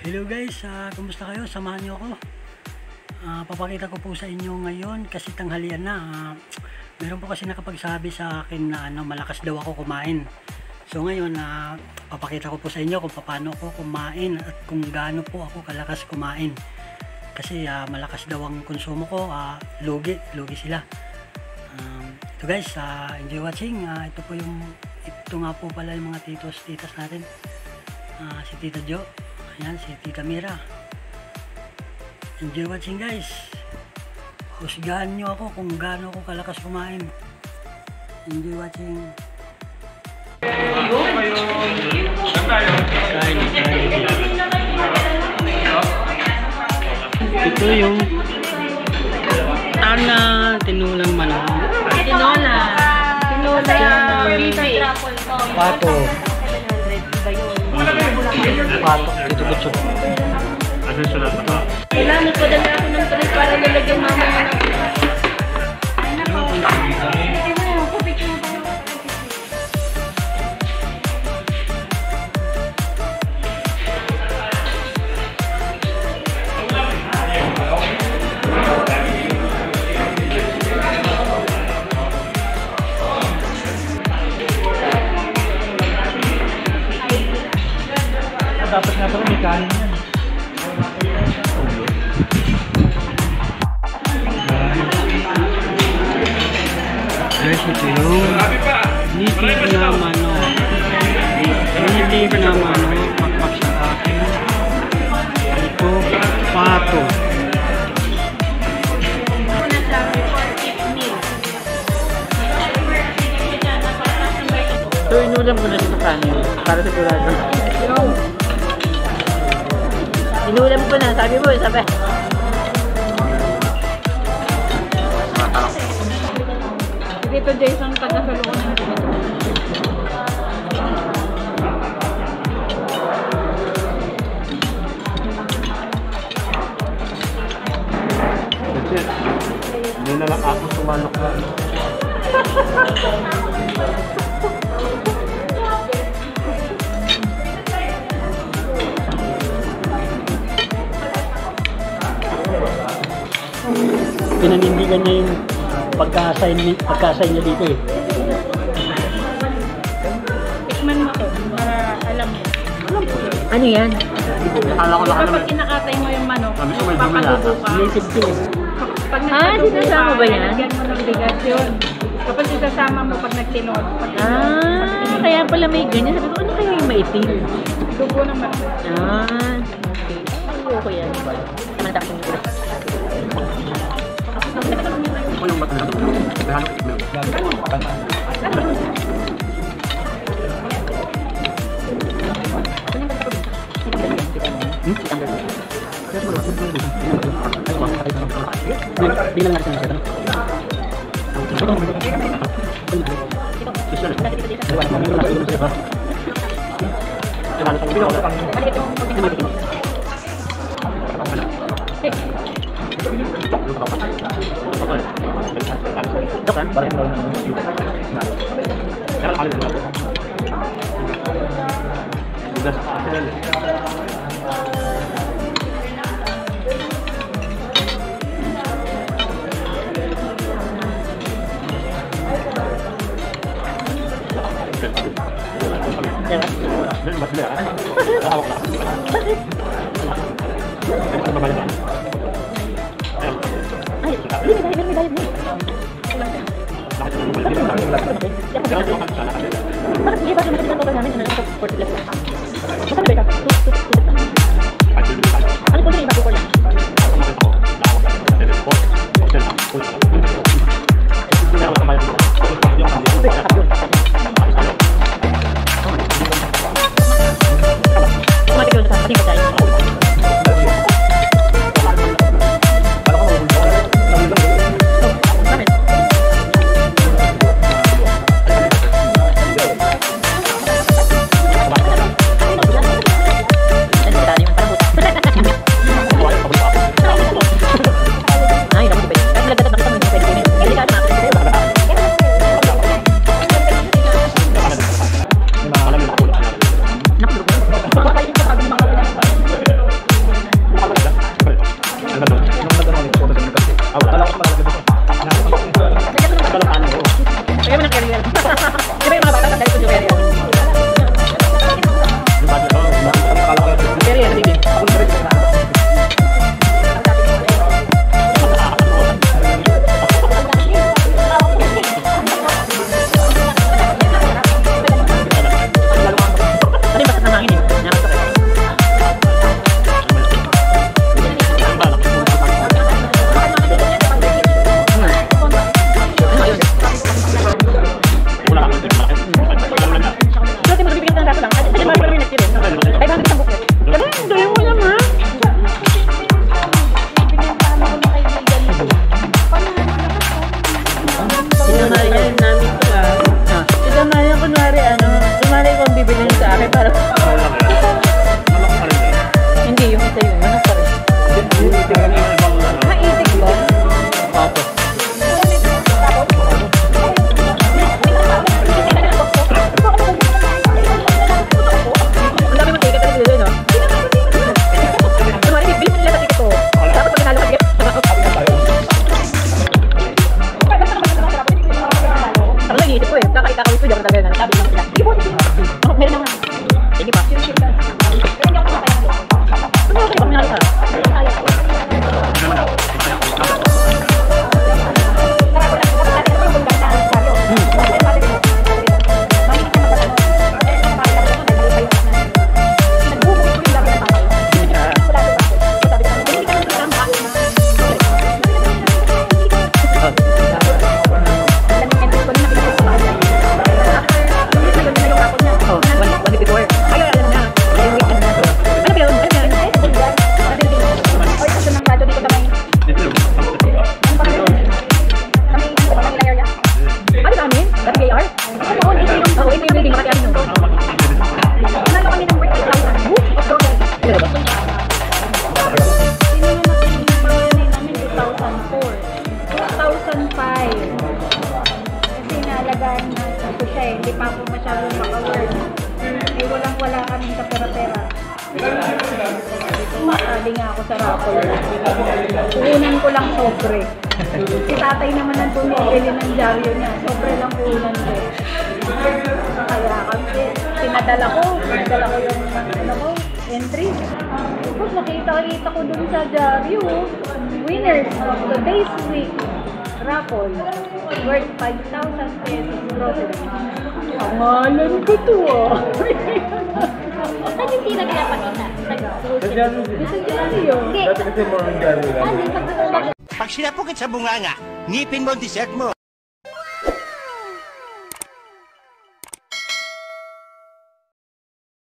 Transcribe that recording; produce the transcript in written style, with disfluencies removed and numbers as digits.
Hello guys, kumusta kayo? Samahan niyo ako. Papakita ko po sa inyo ngayon kasi tanghalian na. Meron po kasi nakapagsabi sa akin na malakas daw ako kumain. So ngayon, papakita ko po sa inyo kung paano ako kumain at kung gaano po ako kalakas kumain. Kasi malakas daw ang konsumo ko, lugi sila. Ito guys, enjoy watching. Ito nga po pala yung mga titos-titas natin. Si Tita Jo. Ayan, si Tita Mira. Enjoy watching guys. Husgahan nyo ako kung gaano ako kalakas kumain. Enjoy watching. Ito yung tana tinulang manok. Tinola Pato. Patok dito butso. kailangan ko dala ako ng tres para lalagyan mamaya ng dapat nga pala may kanin yan. Guys, ito yung native na manok. Native na manok. Pakpak sa akin. Ito, pato. So, inulam ko na sa kanin para sigurado. Inulam ko na, sabi mo, sabi. Dito Jason, pagkasalukan na ito. Hindi na lang ako sumanok na. Pinanindigan niya yung pagka-assign niya dito eh. Tikman mo to para alam mo. Ano yan? Akala ko lang Kapag kinakatay mo yung manok, Sabi ko may papadugo ka. Native to eh. Pag sinasama ba yan? Lagyan mo ng bigas yun. Kapag sinasama mo pag nagtinod. Kaya pala may ganyan. Sabi ko, ano kaya yung maitim? Dugo ng manok. Okay. Ayoko yan. Mantak yung gula. Ako yung mata na ito. Dahan ko ito. Bilang natin siya. namin 2004. 2005. Kasi naalagaan na ako siya eh. Hindi pa ako masyadong maka-work. Eh walang-wala kaming kapera-pera. Masali nga ako sa raffle. Puhunan ko lang sobre. Si tatay naman ang tumibili ng dyaryo niya. Sobre lang puhunan ko. Kaya kami, pinadala ko yung entry. Tapos nakita ko dun sa dyaryo, winners of today's week raffle worth 5,000 pesos grocery. Pangalan ko to ah. Saan yung hindi na pinapakita? Sa dyaryo. Hindi. Dati kasi more on dyan. Ano yung pagkakalaga? Pag sinapukit sa bunganga, ngipin mo ang dessert mo.